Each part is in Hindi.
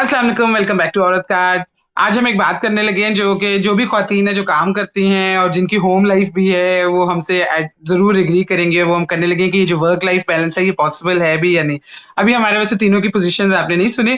अस्सलाम वालेकुम, वेलकम बैक टू औरत कार्ड। आज हम एक बात करने लगे हैं जो भी ख़्वातीन है जो काम करती हैं और जिनकी होम लाइफ भी है, वो हमसे ज़रूर एग्री करेंगे। वो हम करने लगे हैं कि ये जो वर्क लाइफ बैलेंस है, ये पॉसिबल है भी या नहीं? अभी हमारे वैसे तीनों की पोज़ीशंस आपने नहीं सुनी,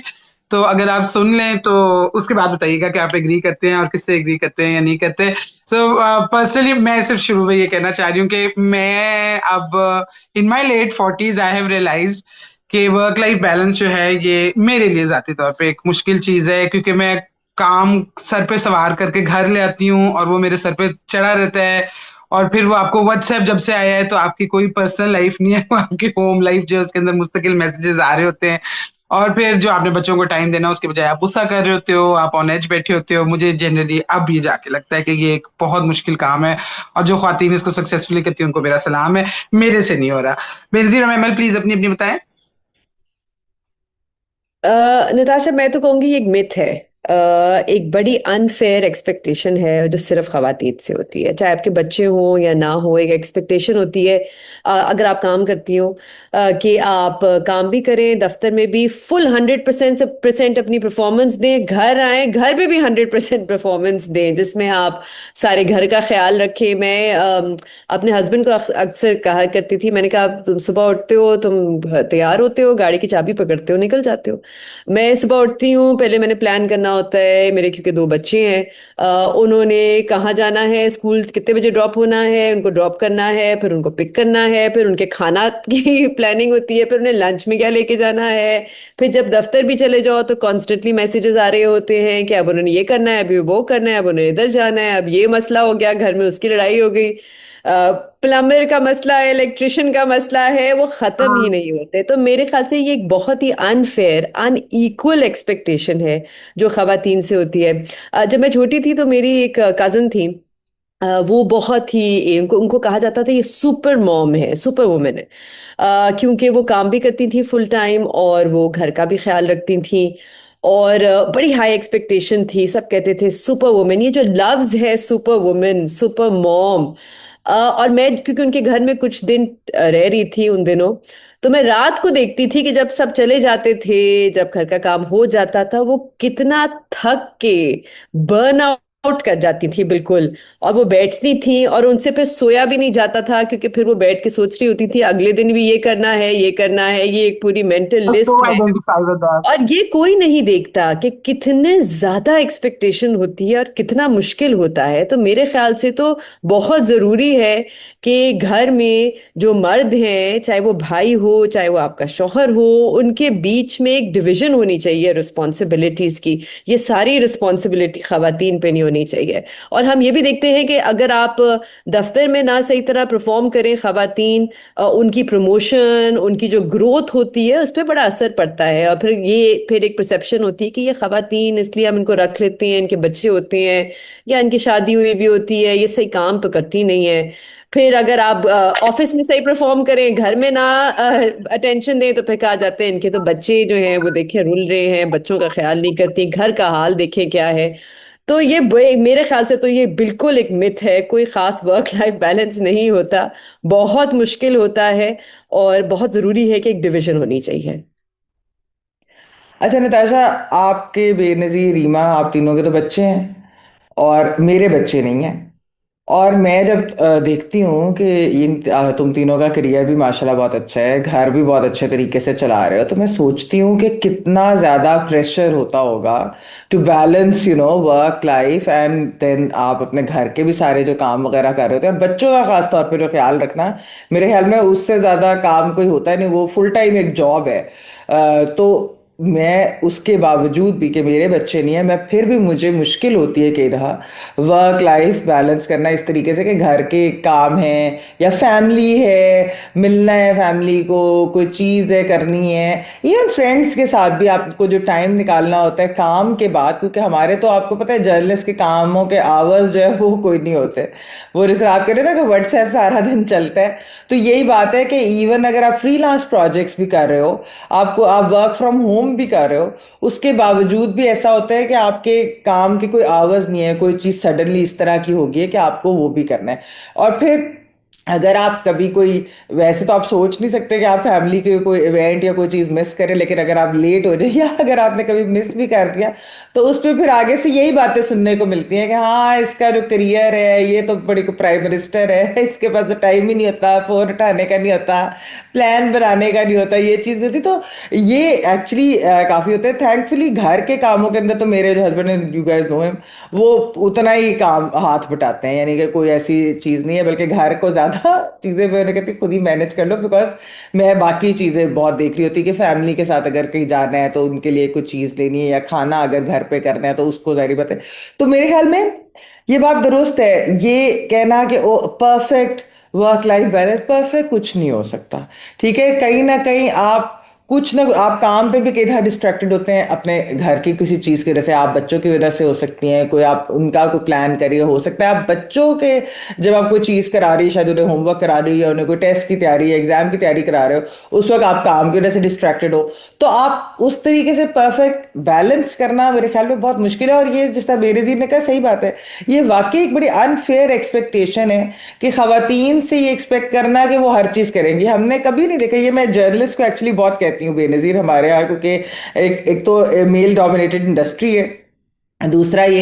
तो अगर आप सुन लें तो उसके बाद बताइएगा कि आप एग्री करते हैं और किससे एग्री करते हैं या नहीं करते। पर्सनली मैं सिर्फ़ शुरू में ये कहना चाह रही हूँ कि मैं अब in my late 40s I have realised कि वर्क लाइफ बैलेंस जो है ये मेरे लिए ज़ाती तौर पे एक मुश्किल चीज़ है, क्योंकि मैं काम सर पे सवार करके घर ले आती हूँ और वो मेरे सर पे चढ़ा रहता है। और फिर वो आपको व्हाट्सएप जब से आया है तो आपकी कोई पर्सनल लाइफ नहीं है, वो आपकी होम लाइफ जो है उसके अंदर मुस्तकिल मैसेजेस आ रहे होते हैं। और फिर जो आपने बच्चों को टाइम देना उसके बजाय आप गुस्सा कर रहे होते हो, आप ऑन एज बैठे होते हो। मुझे जनरली अब ये जाके लगता है कि ये एक बहुत मुश्किल काम है और जो ख़्वातीन इसको सक्सेसफुली करती हैं उनको मेरा सलाम है, मेरे से नहीं हो रहा। बेनज़ीर और अमल प्लीज़ अपनी-अपनी बताएँ? नताशा, मैं तो कहूँगी ये एक मिथ है। एक बड़ी अनफेयर एक्सपेक्टेशन है जो सिर्फ खवातीन से होती है, चाहे आपके बच्चे हों या ना हो। एक एक्सपेक्टेशन होती है, अगर आप काम करती हो, कि आप काम भी करें, दफ्तर में भी फुल 100% अपनी परफॉर्मेंस दें, घर आए घर पे भी 100% परफॉर्मेंस दें, जिसमें आप सारे घर का ख्याल रखें। मैं अपने हस्बैंड को अक्सर कहा करती थी, मैंने कहा तुम सुबह उठते हो, तुम तैयार होते हो, गाड़ी की चाबी पकड़ते हो, निकल जाते हो। मैं सुबह उठती हूँ, पहले मैंने प्लान करना होता है मेरे, क्योंकि दो बच्चे हैं। उन्होंने कहाँ जाना है, स्कूल कितने बजे ड्रॉप होना है, उनको ड्रॉप करना है, फिर उनको पिक करना है, फिर उनके खाना की प्लानिंग होती है, फिर उन्हें लंच में क्या लेके जाना है। फिर जब दफ्तर भी चले जाओ तो कॉन्स्टेंटली मैसेजेस आ रहे होते हैं कि अब उन्होंने ये करना है, अभी वो करना है, अब उन्हें इधर जाना है, अब ये मसला हो गया, घर में उसकी लड़ाई हो गई, प्लम्बर का मसला है, इलेक्ट्रिशियन का मसला है, वो खत्म ही नहीं होते। तो मेरे ख्याल से ये एक बहुत ही अनफेयर, अनइक्वल एक्सपेक्टेशन है जो खवातीन से होती है। जब मैं छोटी थी तो मेरी एक कजन थी। वो बहुत ही, उनको उनको कहा जाता था ये सुपर मॉम है, सुपर वुमेन है। क्योंकि वो काम भी करती थी फुल टाइम और वो घर का भी ख्याल रखती थी। और बड़ी हाई एक्सपेक्टेशन थी, सब कहते थे सुपर वुमेन, ये जो लव्स है, सुपर वुमेन, सुपर मॉम। और मैं क्योंकि उनके घर में कुछ दिन रह रही थी उन दिनों, तो मैं रात को देखती थी कि जब सब चले जाते थे, जब घर का काम हो जाता था, वो कितना थक के बर्न आउट कर जाती थी बिल्कुल। और वो बैठती थी और उनसे फिर सोया भी नहीं जाता था, क्योंकि फिर वो बैठ के सोच रही होती थी अगले दिन भी ये करना है, ये करना है, ये एक पूरी मेंटल I so लिस्ट है। identify with that. और ये कोई नहीं देखता कि कितने ज्यादा एक्सपेक्टेशन होती है और कितना मुश्किल होता है। तो मेरे ख्याल से तो बहुत जरूरी है कि घर में जो मर्द हैं, चाहे वो भाई हो, चाहे वो आपका शौहर हो, उनके बीच में एक डिवीजन होनी चाहिए रिस्पॉन्सिबिलिटीज की। ये सारी रिस्पॉन्सिबिलिटी खवातीन पे नहीं होनी चाहिए। और हम ये भी देखते हैं कि अगर आप दफ्तर में ना सही तरह परफॉर्म करें खवातीन, उनकी प्रमोशन, उनकी जो ग्रोथ होती है, उस पर बड़ा असर पड़ता है। और फिर एक परसेप्शन होती है कि ये खवातीन, इसलिए हम इनको रख लेते हैं, इनके बच्चे होते हैं या इनकी शादी हुई भी होती है, ये सही काम तो करती नहीं है। फिर अगर आप ऑफिस में सही परफॉर्म करें, घर में ना अटेंशन दें, तो फिर कहा जाते हैं इनके तो बच्चे जो हैं वो देखे रुल रहे हैं, बच्चों का ख्याल नहीं करती, घर का हाल देखे क्या है। तो ये मेरे ख्याल से तो ये बिल्कुल एक मिथ है, कोई खास वर्क लाइफ बैलेंस नहीं होता, बहुत मुश्किल होता है। और बहुत जरूरी है कि एक डिवीजन होनी चाहिए। अच्छा नताशा, आपके बेनज़ीर रीमा, आप तीनों के तो बच्चे हैं और मेरे बच्चे नहीं हैं। और मैं जब देखती हूँ कि तुम तीनों का करियर भी माशाल्लाह बहुत अच्छा है, घर भी बहुत अच्छे तरीके से चला रहे हो, तो मैं सोचती हूँ कि कितना ज़्यादा प्रेशर होता होगा to balance work life, and then आप अपने घर के भी सारे जो काम वगैरह कर रहे होते हैं और बच्चों का खास तौर पे जो ख्याल रखना, मेरे ख्याल में उससे ज़्यादा काम कोई होता ही नहीं, वो फुल टाइम एक जॉब है। तो मैं उसके बावजूद भी कि मेरे बच्चे नहीं है, मैं फिर भी मुझे मुश्किल होती है कई दफ़ा वर्क लाइफ बैलेंस करना इस तरीके से कि घर के काम है या फैमिली है, मिलना है फैमिली को, कोई चीज़ है करनी है, इवन फ्रेंड्स के साथ भी आपको जो टाइम निकालना होता है काम के बाद, क्योंकि हमारे तो आपको पता है जर्नलिस्ट के कामों के आवर्स जो है वो कोई नहीं होते। वो जैसे आप कह रहे थे कि व्हाट्सएप सारा दिन चलता है, तो यही बात है कि इवन अगर आप फ्रीलांस प्रोजेक्ट्स भी कर रहे हो, आपको आप वर्क फ्रॉम होम भी कर रहे हो, उसके बावजूद भी ऐसा होता है कि आपके काम के कोई आवर्स नहीं है, कोई चीज़ सडनली इस तरह की होगी है कि आपको वो भी करना है। और फिर अगर आप कभी कोई, वैसे तो आप सोच नहीं सकते कि आप फैमिली के कोई इवेंट या कोई चीज़ मिस करें, लेकिन अगर आप लेट हो जाए या अगर आपने कभी मिस भी कर दिया, तो उस पे फिर आगे से यही बातें सुनने को मिलती हैं कि हाँ इसका जो करियर है, ये तो बड़ी प्राइम मिनिस्टर है, इसके पास तो टाइम ही नहीं होता, फोन उठाने का नहीं होता, प्लान बनाने का नहीं होता, ये चीज़ नहीं होती। तो ये एक्चुअली काफ़ी होता है। थैंकफुली घर के कामों के अंदर तो मेरे जो हस्बैंड है, यू गाइस नो हिम, वो उतना ही काम हाथ बटाते हैं, यानी कि कोई ऐसी चीज़ नहीं है, बल्कि घर को ज़्यादा चीज़ें मैं उन्हें कहती हूँ खुद ही मैनेज कर लो, बिकॉज मैं बाकी चीज़ें बहुत देख रही होती कि फैमिली के साथ अगर कहीं जाना है तो उनके लिए कुछ चीज़ लेनी है, या खाना अगर घर पे करना है तो उसको जारी बात है। तो मेरे ख्याल में ये बात दुरुस्त है, ये कहना कि oh perfect work life balance, perfect कुछ नहीं हो सकता। ठीक है, कहीं ना कहीं आप कुछ ना, आप काम पे भी कई बार डिस्ट्रैक्टेड होते हैं अपने घर की किसी चीज़ की वजह से, आप बच्चों की वजह से हो सकती हैं, कोई आप उनका कोई प्लान करिए, हो सकता है आप बच्चों के, जब आप कोई चीज़ करा रही है, शायद उन्हें होमवर्क करा रही है, उन्हें कोई टेस्ट की तैयारी या एग्जाम की तैयारी करा रहे हो, उस वक्त आप काम की वजह से डिस्ट्रैक्टेड हो, तो आप उस तरीके से परफेक्ट बैलेंस करना मेरे ख्याल में बहुत मुश्किल है। और ये जिस तरह बेनज़ीर ने कहा, सही बात है, ये वाकई एक बड़ी अनफेयर एक्सपेक्टेशन है कि खवातीन से ये एक्सपेक्ट करना कि वो हर चीज़ करेंगी। हमने कभी नहीं देखा, ये मैं जर्नलिस्ट को एक्चुअली बहुत कहती हूँ बेनज़ीर हमारे यहाँ, क्योंकि एक तो मेल डोमिनेटेड इंडस्ट्री है, दूसरा ये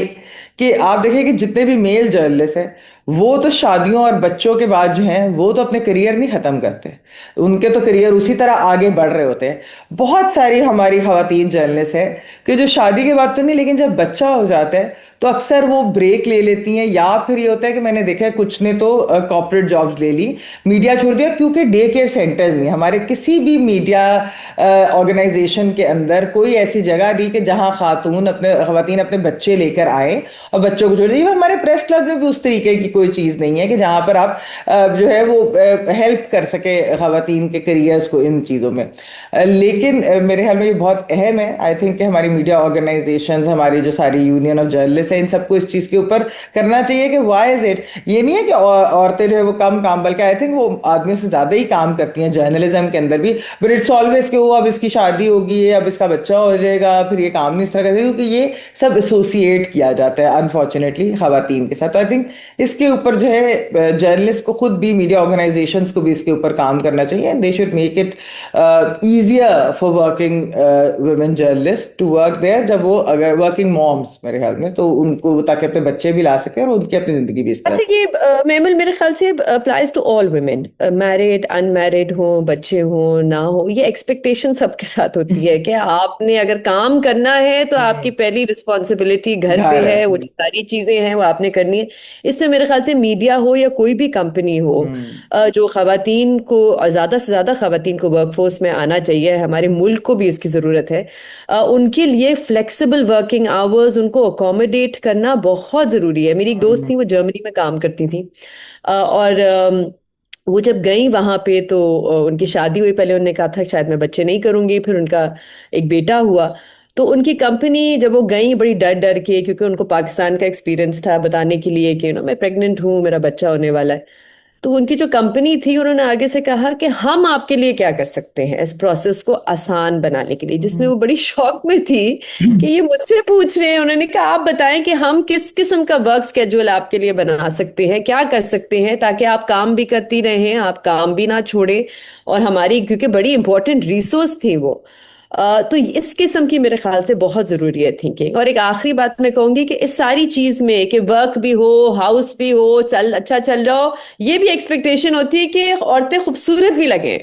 कि आप देखें कि जितने भी मेल जर्नलिस्ट हैं, वो तो शादियों और बच्चों के बाद जो हैं वो तो अपने करियर नहीं ख़त्म करते, उनके तो करियर उसी तरह आगे बढ़ रहे होते हैं। बहुत सारी हमारी खवातीन जर्नलिस्ट हैं कि जो शादी के बाद तो नहीं, लेकिन जब बच्चा हो जाता है तो अक्सर वो ब्रेक ले लेती हैं, या फिर ये होता है कि मैंने देखा है कुछ ने तो कॉर्पोरेट जॉब्स ले ली, मीडिया छोड़ दिया, क्योंकि डे केयर सेंटर्स नहीं हमारे किसी भी मीडिया ऑर्गेनाइजेशन के अंदर कोई ऐसी जगह नहीं कि जहां खवातीन अपने बच्चे लेकर आए और बच्चों को छोड़ दें। हमारे प्रेस क्लब में भी उस तरीके की कोई चीज़ नहीं है कि जहां पर आप जो है वो हेल्प कर सके खवातीन के करियर्स को इन चीज़ों में। लेकिन मेरे ख्याल में ये बहुत अहम है, आई थिंक कि हमारी मीडिया ऑर्गेनाइजेशन, हमारी जो सारी यूनियन ऑफ जर्नलिस्ट है, इन सबको इस चीज़ के ऊपर करना चाहिए कि वाई इज इट, ये नहीं है कि औरतें जो है वो कम काम, बल्कि आई थिंक वो आदमियों से ज़्यादा ही काम करती हैं जर्नलिज्म के अंदर भी। बट इट्स ऑलवेज कि वो अब इसकी शादी होगी, अब इसका बच्चा हो जाएगा, फिर ये काम नहीं इस तरह करेगा, क्योंकि ये सब एसोसिएट किया जाता है अनफॉर्चुनेटली खवातीन के साथ। तो आई थिंक इसके ऊपर जो है जर्नलिस्ट को खुद भी, मीडिया ऑर्गेनाइजेशंस को भी इसके ऊपर काम करना चाहिए, and they should make it easier for working women journalist to work there, जब वो अगर वर्किंग मॉम्स मेरे ख्याल में, तो उनको ताकि अपने बच्चे भी ला सके और उनकी अपनी जिंदगी भी इस तरह। अच्छा, ये मैमल मेरे ख्याल से applies to all women, married unmarried हो, बच्चे हो ना हो, ये एक्सपेक्टेशन सबके साथ होती है कि आपने अगर काम करना है तो आपकी पहली रिस्पॉन्सिबिलिटी घर पे घर है। है, वो जो सारी चीजें हैं वो आपने करनी है। इसमें मेरे ख्याल से मीडिया हो या कोई भी कंपनी हो, जो खवातीन को, ज्यादा से ज्यादा खवातीन को वर्कफोर्स में आना चाहिए, हमारे मुल्क को भी इसकी जरूरत है, उनके लिए फ्लेक्सिबल वर्किंग आवर्स, उनको अकोमोडेट करना बहुत जरूरी है। मेरी एक दोस्त थी, वो जर्मनी में काम करती थी, और वो जब गई वहां पे तो उनकी शादी हुई, पहले उन्होंने कहा था शायद मैं बच्चे नहीं करूंगी, फिर उनका एक बेटा हुआ। तो उनकी कंपनी जब वो गई बड़ी डर डर के, क्योंकि उनको पाकिस्तान का एक्सपीरियंस था, बताने के लिए कि मैं प्रेग्नेंट हूँ, मेरा बच्चा होने वाला है। तो उनकी जो कंपनी थी, उन्होंने आगे से कहा कि हम आपके लिए क्या कर सकते हैं इस प्रोसेस को आसान बनाने के लिए, जिसमें वो बड़ी शौक में थी कि ये मुझसे पूछ रहे हैं। उन्होंने कहा आप बताएं कि हम किस किस्म का वर्क स्केड्यूल आपके लिए बना सकते हैं, क्या कर सकते हैं ताकि आप काम भी करती रहें, आप काम भी ना छोड़ें, और हमारी, क्योंकि बड़ी इंपॉर्टेंट रिसोर्स थी वो। तो इस किस्म की मेरे ख्याल से बहुत जरूरी है थिंकिंग। और एक आखिरी बात मैं कहूंगी कि इस सारी चीज में कि वर्क भी हो, हाउस भी हो, चल अच्छा चल रहा हो, ये भी एक्सपेक्टेशन होती है कि औरतें खूबसूरत भी लगे,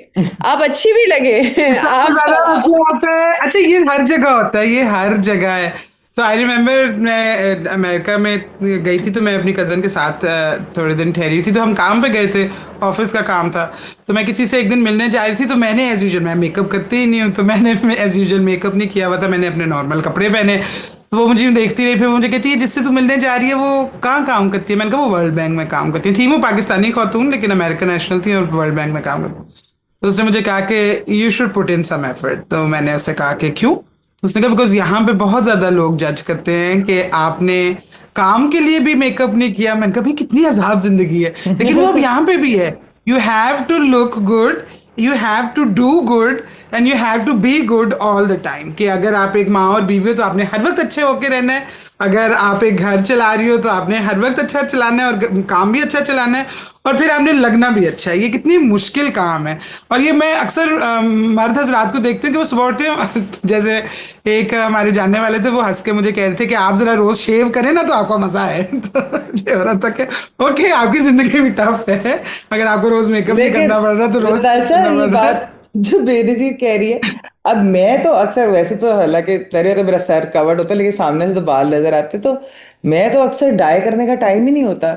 आप अच्छी भी लगे सबसे आप ज्यादा मसला होता है, अच्छा ये हर जगह होता है, ये हर जगह है। सो आई रिमेम्बर मैं अमेरिका में गई थी, तो मैं अपनी कज़न के साथ थोड़े दिन ठहरी हुई थी, तो हम काम पे गए थे, ऑफिस का काम था। तो मैं किसी से एक दिन मिलने जा रही थी, तो मैंने एज यूजुअल, मैं मेकअप करती ही नहीं हूँ, तो मैंने एज यूजुअल मेकअप नहीं किया हुआ था, मैंने अपने नॉर्मल कपड़े पहने। तो वो मुझे देखती रही, फिर मुझे कहती है जिससे तू मिलने जा रही है वो कहाँ काम करती है? मैंने कहा वो वर्ल्ड बैंक में काम करती थी, वो पाकिस्तानी खातून लेकिन अमेरिकन नेशनल थी और वर्ल्ड बैंक में काम करती। तो उसने मुझे कहा कि you should put in some effort. तो मैंने उससे कहा कि क्यों? उसने कहा बिकॉज यहाँ पे बहुत ज्यादा लोग जज करते हैं कि आपने काम के लिए भी मेकअप नहीं किया। मैंने कहा भाई कितनी अजाब जिंदगी है, लेकिन वो अब यहाँ पे भी है। You have to look good, you have to do good, and you have to be good all the time. कि अगर आप एक माँ और बीवी हो तो आपने हर वक्त अच्छे होके रहना है, अगर आप एक घर चला रही हो तो आपने हर वक्त अच्छा चलाना है और काम भी अच्छा चलाना है, और फिर आपने लगना भी अच्छा है। ये कितनी मुश्किल काम है। और ये मैं अक्सर मर्द हजरात को देखती हूँ कि वो सुबह उठते हैं जैसे एक हमारे जानने वाले थे, वो हंस के मुझे कह रहे थे कि आप जरा रोज शेव करें ना तो आपको मजा है। तो मुझे हो रहा था कि ओके, आपकी जिंदगी भी टफ है, अगर आपको रोज मेकअप नहीं लेकिन करना पड़ रहा तो रोज शेव नताशा, करना ये पड़ रहा है। बात जो बेनजीर कह रही है, अब मैं तो अक्सर, वैसे तो हालांकि तेरे तो मेरा सर कवर्ड होता है, लेकिन सामने से तो बाल नजर आते, तो मैं तो अक्सर डाई करने का टाइम ही नहीं होता।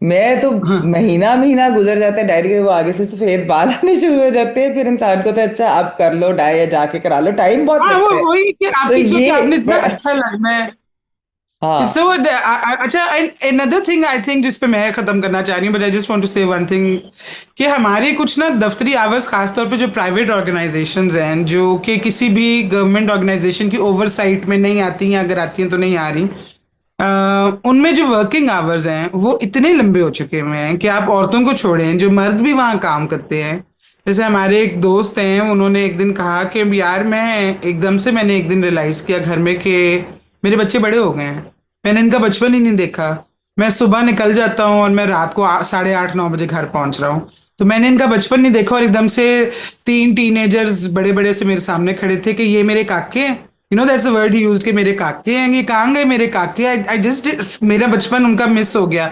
मैं तो हाँ महीना महीना गुजर जाता है डाई के, वो आगे से सफेद बाल आने शुरू हो जाते हैं, फिर इंसान को तो अच्छा अब कर लो डाई या जाके करा लो, टाइम बहुत हाँ, वो लगता है। वही कि तो आपकी जो कि ये आपने इतना अच्छा लगना है। हाँ। So, अच्छा, another thing I think जिस पे मैं खत्म करना चाह रही हूँ, but I just want to say one thing, कि हमारे कुछ ना दफ्तरी आवर्स, खासतौर पे जो प्राइवेट ऑर्गेनाइजेशंस हैं, जो कि किसी भी गवर्नमेंट ऑर्गेनाइजेशन की ओवरसाइट में नहीं आती हैं, अगर आती हैं तो नहीं आ रही, उनमें जो वर्किंग आवर्स हैं वो इतने लंबे हो चुके हुए हैं कि आप औरतों को छोड़ें, जो मर्द भी वहाँ काम करते हैं। जैसे हमारे एक दोस्त हैं, उन्होंने एक दिन कहा कि यार मैं एकदम से मैंने एक दिन रियलाइज किया घर में कि मेरे बच्चे बड़े हो गए हैं, मैंने इनका बचपन ही नहीं देखा। मैं सुबह निकल जाता हूँ और मैं रात को 8:30-9 बजे घर पहुंच रहा हूँ। तो मैंने इनका बचपन नहीं देखा, और एकदम से 3 टीनेजर्स बड़े बड़े से मेरे सामने खड़े थे कि ये मेरे काके हैं। That's the word he used, कि मेरे काके हैं, ये कहाँ गए मेरे काके। आई जस्ट, मेरा बचपन उनका मिस हो गया।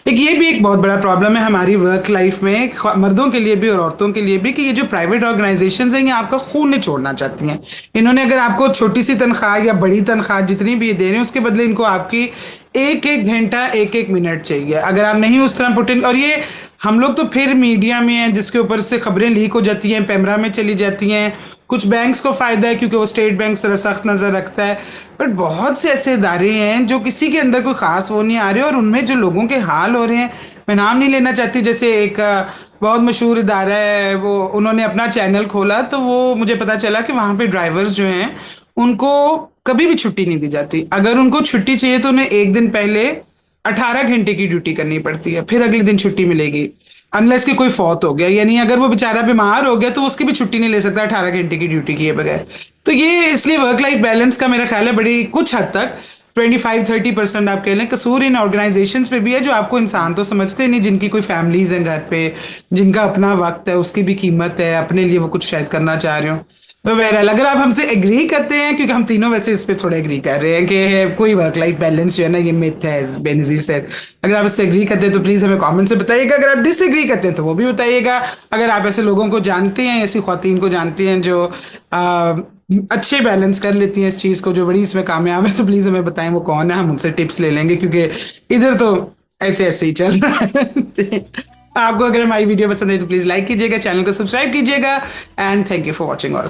एक ये भी एक बहुत बड़ा प्रॉब्लम है हमारी वर्क लाइफ में, मर्दों के लिए भी और औरतों के लिए भी, कि ये जो प्राइवेट ऑर्गेनाइजेशंस हैं ये आपका खून निचोड़ना चाहती हैं। इन्होंने अगर आपको छोटी सी तनख्वाह या बड़ी तनख्वाह जितनी भी ये दे रहे हैं, उसके बदले इनको आपकी एक एक घंटा, एक एक मिनट चाहिए। अगर आप नहीं उस तरह पुटिन, और ये हम लोग तो फिर मीडिया में हैं जिसके ऊपर से खबरें लीक हो जाती हैं, पैमरा में चली जाती हैं। कुछ बैंक्स को फायदा है क्योंकि वो स्टेट बैंक जरा सख्त नजर रखता है, बट बहुत से ऐसे इदारे हैं जो किसी के अंदर कोई खास वो नहीं आ रहे, और उनमें जो लोगों के हाल हो रहे हैं, मैं नाम नहीं लेना चाहती। जैसे एक बहुत मशहूर इदारा है, वो उन्होंने अपना चैनल खोला, तो वो मुझे पता चला कि वहां पे ड्राइवर्स जो हैं उनको कभी भी छुट्टी नहीं दी जाती। अगर उनको छुट्टी चाहिए तो उन्हें एक दिन पहले 18 घंटे की ड्यूटी करनी पड़ती है, फिर अगले दिन छुट्टी मिलेगी, अनलेस कि कोई फौत हो गया, यानी अगर वो बेचारा बीमार हो गया तो उसकी भी छुट्टी नहीं ले सकता 18 घंटे की ड्यूटी किए बगैर। तो ये इसलिए वर्क लाइफ बैलेंस का मेरा ख्याल है बड़ी कुछ हद तक 25-30% आप कह लें कसूर इन ऑर्गेनाइजेशंस पे भी है, जो आपको इंसान तो समझते नहीं, जिनकी कोई फैमिलीज हैं घर पे, जिनका अपना वक्त है, उसकी भी कीमत है, अपने लिए वो कुछ शायद करना चाह रहे हो। तो बहरहाल, अगर आप हमसे एग्री करते हैं, क्योंकि हम तीनों वैसे इस पे थोड़ा एग्री कर रहे हैं कि कोई वर्क लाइफ बैलेंस जो है ना ये मिथ है, बेनजीर सेड, अगर आप इससे एग्री करते हैं तो प्लीज हमें कमेंट से बताइएगा। अगर आप डिसएग्री करते हैं तो वो भी बताइएगा। अगर आप ऐसे लोगों को जानते हैं, ऐसी ख्वातीन को जानती हैं जो अच्छे बैलेंस कर लेती हैं इस चीज को, जो बड़ी इसमें कामयाब है, तो प्लीज हमें बताएं वो कौन है, हम उनसे टिप्स ले लेंगे, क्योंकि इधर तो ऐसे ऐसे ही चल रहा है। आपको अगर हमारी वीडियो पसंद है तो प्लीज लाइक कीजिएगा, चैनल को सब्सक्राइब कीजिएगा, and thank you for watching. और